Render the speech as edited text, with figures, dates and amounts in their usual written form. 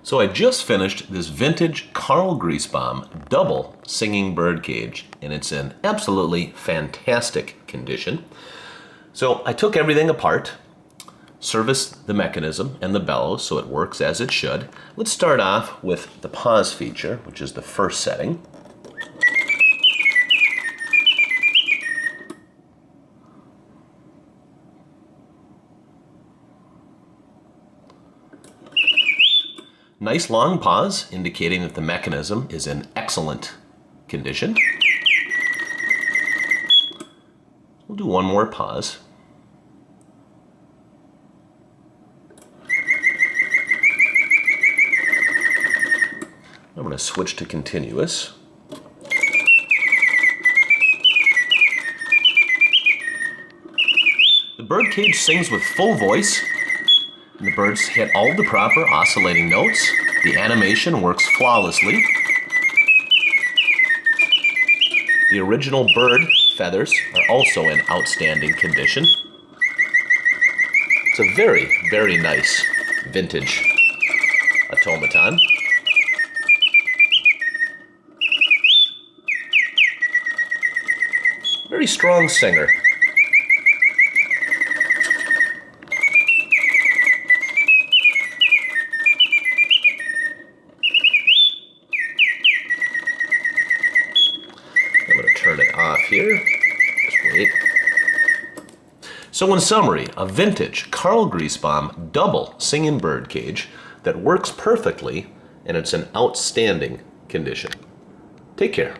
So I just finished this vintage Karl Griesbaum double singing birdcage, and it's in absolutely fantastic condition. So I took everything apart, serviced the mechanism and the bellows so it works as it should. Let's start off with the pause feature, which is the first setting. Nice long pause, indicating that the mechanism is in excellent condition. We'll do one more pause. I'm going to switch to continuous. The birdcage sings with full voice. And the birds hit all the proper oscillating notes. The animation works flawlessly. The original bird feathers are also in outstanding condition. It's a very, very nice vintage automaton. Very strong singer. I'm going to turn it off here. Just wait. So in summary, a vintage Karl Griesbaum double singing birdcage that works perfectly and it's in outstanding condition. Take care.